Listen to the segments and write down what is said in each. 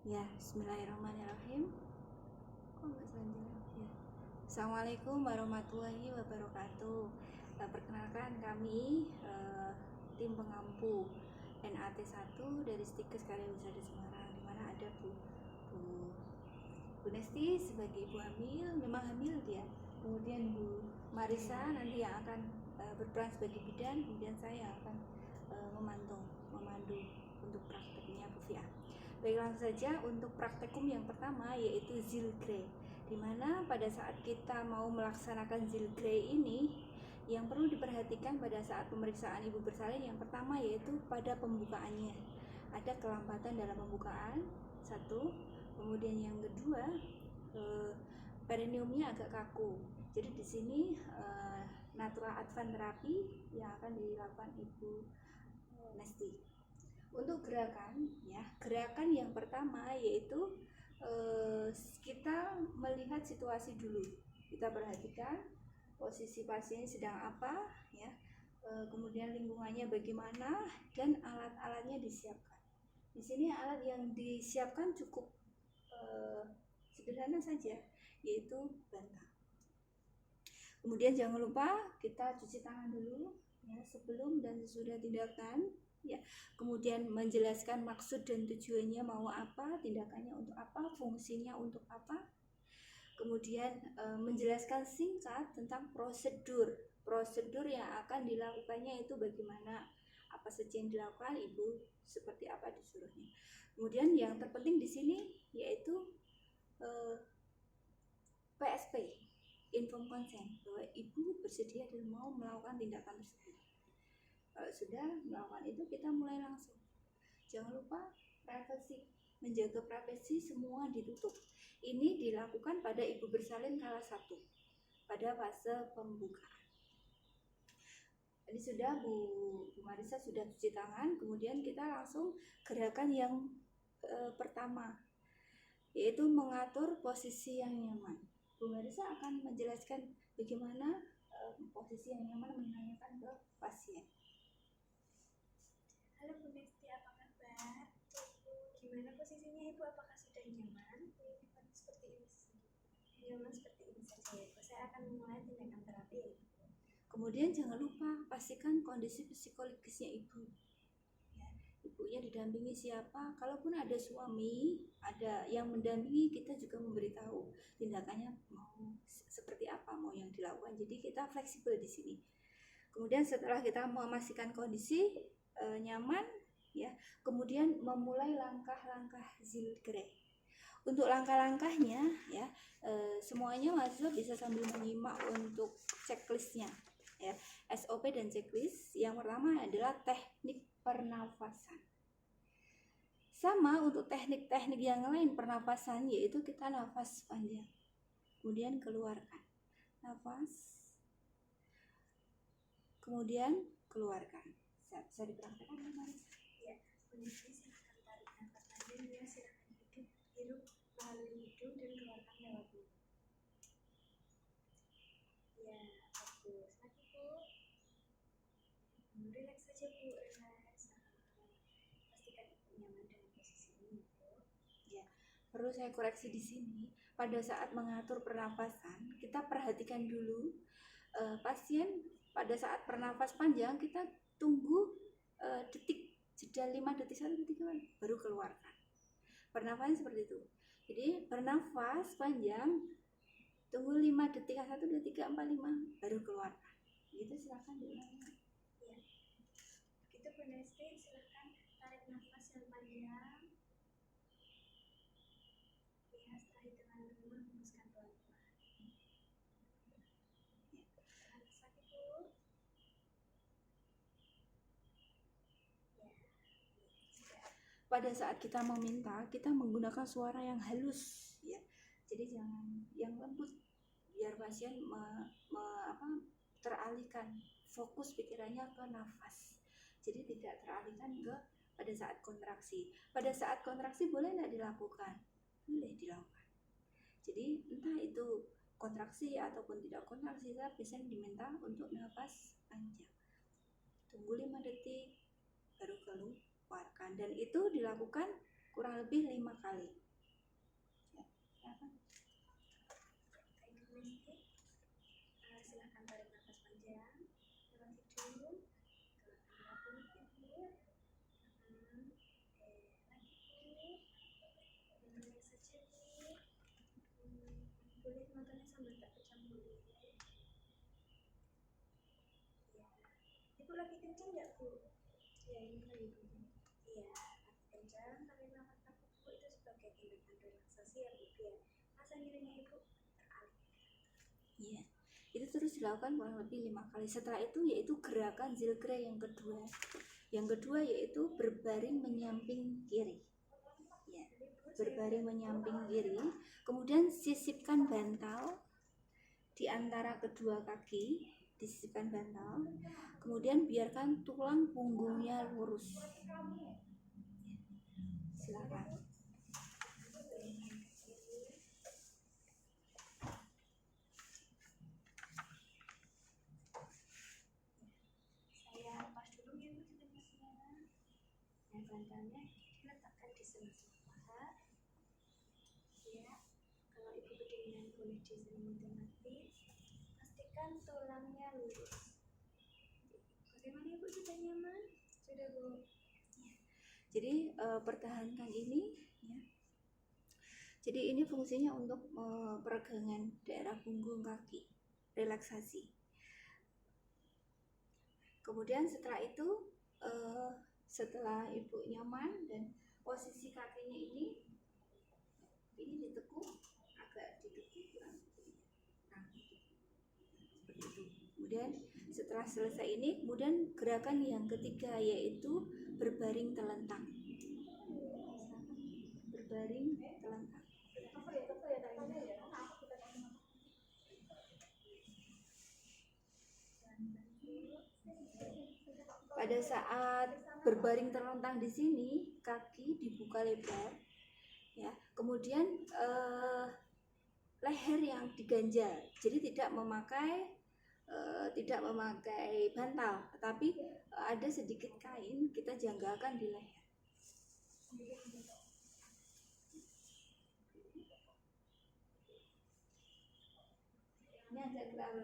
Ya, bismillahirrahmanirrahim. Kok nggak selanjutnya? Ya. Assalamualaikum warahmatullahi wabarakatuh. Perkenalkan kami tim pengampu NAT1 dari Stikes Karya Wisata Semarang, di mana ada Bu Nesti sebagai ibu hamil, memang hamil dia. Kemudian Bu Marisa nanti yang akan berperan sebagai bidan, kemudian saya akan memandu untuk prakteknya Bu Fia. Baik, langsung saja untuk praktikum yang pertama, yaitu Zilgre, di mana pada saat kita mau melaksanakan Zilgre ini, yang perlu diperhatikan pada saat pemeriksaan ibu bersalin yang pertama yaitu pada pembukaannya. Ada kelambatan dalam pembukaan, satu. Kemudian yang kedua, perineumnya agak kaku. Jadi di sini natural advance terapi yang akan dilakukan Ibu Nesti. Untuk gerakan yang pertama yaitu kita melihat situasi dulu. Kita perhatikan posisi pasien sedang apa, ya, kemudian lingkungannya bagaimana, dan alat-alatnya disiapkan. Di sini alat yang disiapkan cukup sederhana saja, yaitu bantal. Kemudian jangan lupa kita cuci tangan dulu, ya, sebelum dan sesudah tindakan. Ya, kemudian menjelaskan maksud dan tujuannya mau apa, tindakannya untuk apa, fungsinya untuk apa. Kemudian menjelaskan singkat tentang prosedur yang akan dilakukannya itu bagaimana, apa saja yang dilakukan, ibu seperti apa disuruhnya. Kemudian yang terpenting di sini yaitu PSP, inform consent, bahwa ibu bersedia dan mau melakukan tindakan tersebut. Kalau sudah melakukan itu, kita mulai langsung. Jangan lupa privasi, menjaga privasi, semua ditutup. Ini dilakukan pada ibu bersalin kala 1 pada fase pembukaan. Ini sudah Bu Marisa sudah cuci tangan, kemudian kita langsung gerakan yang pertama, yaitu mengatur posisi yang nyaman. Bu Marisa akan menjelaskan bagaimana posisi yang nyaman, menanyakan ke pasien. Halo Bu Nesti, apa kabar? Gimana posisinya Ibu? Apakah sudah nyaman? Seperti ini. Nyaman seperti ini saja ya. Saya akan memulai tindakan terapi. Kemudian jangan lupa pastikan kondisi psikologisnya ibu. Ya, ibunya didampingi siapa? Kalaupun ada suami, ada yang mendampingi, kita juga memberitahu tindakannya mau seperti apa, mau yang dilakukan. Jadi kita fleksibel di sini. Kemudian setelah kita memastikan kondisi nyaman, ya, kemudian memulai langkah-langkah Zilgre. Untuk langkah-langkahnya, ya, semuanya mahasiswa bisa sambil menyimak untuk checklistnya, ya, SOP dan checklist. Yang pertama adalah teknik pernafasan. Sama untuk teknik-teknik yang lain pernafasan, yaitu kita nafas panjang, kemudian keluarkan, nafas, kemudian keluarkan. Bisa dipraktekkan ya, Maris? Ya, kondisi silakan tarik nafas panjang ya, silakan hirup melalui hidung dan keluarkan lewat mulut. Ya, bagus. Lagi Bu. Relax saja Bu, relax. Pastikan Ibu nyaman dengan posisi ini Bu. Ya, perlu saya koreksi di sini. Pada saat mengatur pernafasan, kita perhatikan dulu pasien pada saat bernafas panjang, kita tunggu detik, jeda 5 detik, 1 detik baru keluarkan. Pernafasan seperti itu. Jadi bernafas panjang, tunggu 5 detik, 1, 2, 3, 4, 5 baru keluarkan. Gitu, silakan diulangi. Ya. Begitu Bu Nesti, silakan tarik nafas yang panjang. Ya, setelah hitungan 5 hembuskan pelan-pelan. Ya. Nafas lagi Bu. Pada saat kita meminta, kita menggunakan suara yang halus, ya. Jadi jangan yang lembut, biar pasien teralihkan fokus pikirannya ke nafas. Jadi tidak teralihkan ke pada saat kontraksi. Pada saat kontraksi boleh tidak dilakukan? Boleh dilakukan. Jadi entah itu kontraksi ataupun tidak kontraksi, pasien diminta untuk nafas panjang. Tunggu 5 detik baru keluarkan, dan itu dilakukan kurang lebih 5 kali. Ya, silakan. Silahkan tarik nafas panjang, lewat hidung, lagi dulu, relax saja Bu. Boleh matanya sambil tak pejam dulu. Ya, Ibu lagi kencang nggak Bu? Ya, ini lagi kencang. Iya, lagi kencang, tarik nafas takut Bu, itu sebagai tindakan relaksasi ya Bu, biar masa nyerinya Ibu teralih. Iya, itu terus dilakukan kurang lebih 5 kali. Setelah itu yaitu gerakan zilgre yang kedua. Yang kedua yaitu berbaring menyamping kiri. Ya, berbaring menyamping kiri. Kemudian sisipkan bantal di antara kedua kaki, disisipkan bantal. Kemudian biarkan tulang punggungnya lurus. Silakan. Saya lepas dulu ya Bu ceritanya. Nah, bantalnya diletakkan di sela-sela paha. Ya, kalau Ibu kedinginan boleh diselimuti mati. Pastikan tulangnya lurus. Bagaimana Ibu, sudah nyaman? Sudah Bu? Jadi pertahankan ini ya. Jadi ini fungsinya untuk peregangan daerah punggung kaki, relaksasi. Kemudian setelah itu setelah Ibu nyaman dan posisi kakinya ini ditekuk, agak ditekuk seperti itu. Kemudian setelah selesai ini, kemudian gerakan yang ketiga yaitu berbaring telentang. Berbaring telentang. Pada saat berbaring telentang di sini, kaki dibuka lebar, ya. Kemudian leher yang diganjal, jadi tidak memakai bantal, tetapi ada sedikit kain kita janggalkan di leher. Ini agak gerak.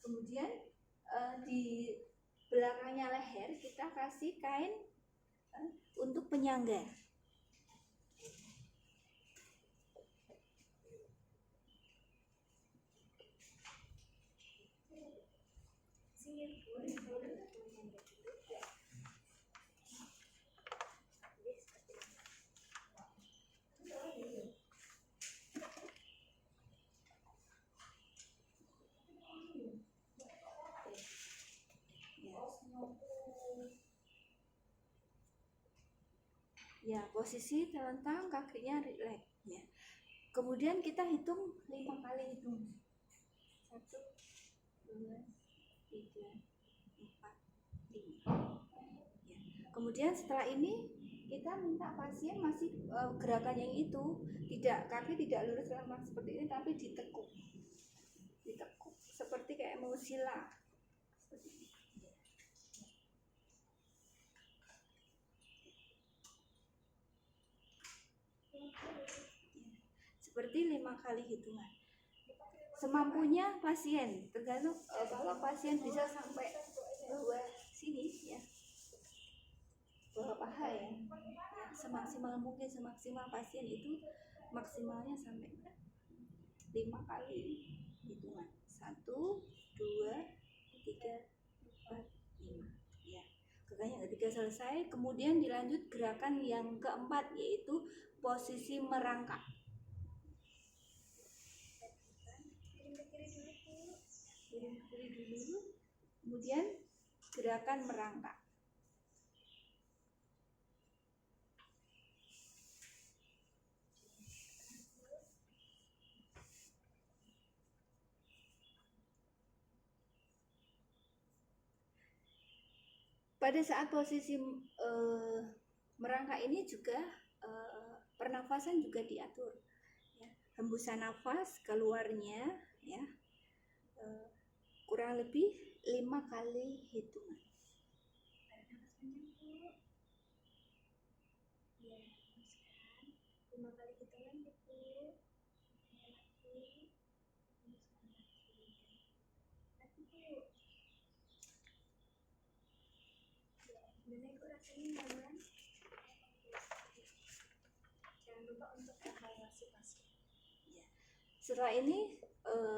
Kemudian di belakangnya leher kita kasih kain untuk penyangga. Ya, posisi telentang, kakinya rileks ya. Kemudian kita hitung 5 kali hitung. 1, 2, 3, 4, 5. Ya. Kemudian setelah ini kita minta pasien masih gerakan yang itu, tidak, kaki tidak lurus lemak seperti ini, tapi ditekuk. Ditekuk seperti kayak mau sila. Seperti ini. Seperti 5 kali hitungan. Semampunya pasien, tergantung kalau pasien bisa sampai bawah sini ya, bawah paha ya, semaksimal mungkin, semaksimal pasien itu maksimalnya sampai 5 kali hitungan. 1, 2, 3, 4, 5 ya. Gerakan yang ketiga selesai, kemudian dilanjut gerakan yang keempat yaitu posisi merangkak. Kiri dulu, kemudian gerakan merangkak. Pada saat posisi merangkak ini juga pernafasan juga diatur ya. Hembusan nafas keluarnya ya kurang lebih 5 kali hitungan. Ya, teruskan 5 kali hitungan ya Bu. Ya, lagi. Teruskan lagi. Lagi Bu. Ya, gimana Ibu rasanya nyaman? Jangan lupa untuk evaluasi pasien. Setelah ini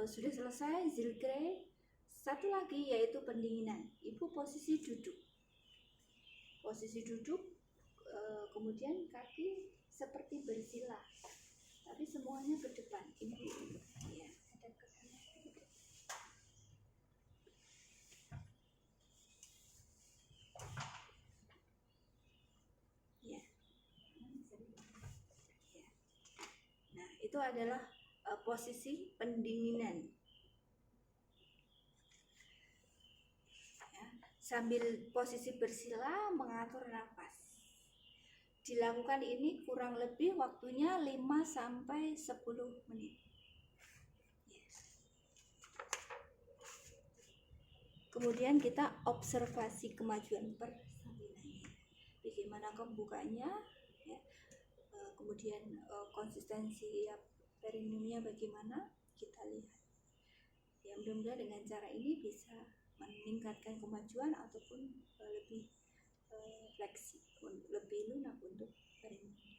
sudah selesai Zilgre. Satu lagi yaitu pendinginan. Ibu posisi duduk. Kemudian kaki seperti bersila, tapi semuanya ke depan. Ibu ya, Hadap ke kanan. ya. Nah, itu adalah posisi pendinginan. Ya, sambil posisi bersila mengatur nafas. Dilakukan ini kurang lebih waktunya 5 sampai 10 menit. Kemudian kita observasi kemajuan persalinannya. Bagaimana pembukanya, ya. Kemudian konsistensi perineumnya bagaimana, kita lihat. Ya, mudah-mudahan dengan cara ini bisa meningkatkan kemajuan ataupun lebih fleksibel, lebih lunak untuk perineumnya.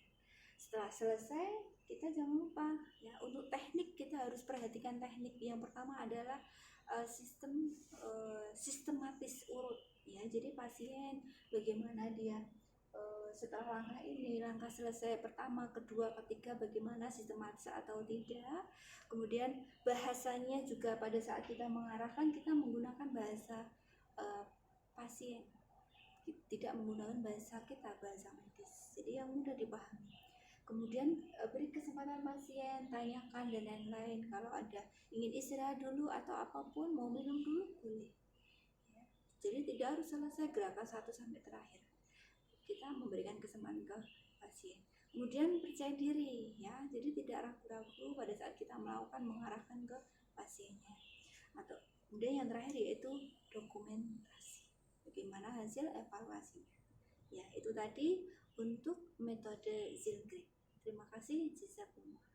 Setelah selesai, kita jangan lupa ya, untuk teknik kita harus perhatikan teknik. Yang pertama adalah sistematis urut ya. Jadi pasien bagaimana dia setelah langkah ini, langkah selesai pertama, kedua, ketiga, bagaimana sistematis atau tidak. Kemudian bahasanya juga pada saat kita mengarahkan, kita menggunakan bahasa pasien, tidak menggunakan bahasa kita, bahasa medis, jadi yang mudah dipahami. Kemudian beri kesempatan pasien, tanyakan dan lain-lain. Kalau ada ingin istirahat dulu atau apapun, mau minum dulu, boleh ya. Jadi tidak harus selesai gerakan 1 sampai terakhir. Kita memberikan kesempatan ke pasien. Kemudian percaya diri ya, jadi tidak ragu-ragu pada saat kita melakukan, mengarahkan ke pasiennya. Atau kemudian yang terakhir yaitu dokumentasi, bagaimana hasil evaluasinya. Ya, itu tadi untuk metode Zilgre. Terima kasih, jazakumullah.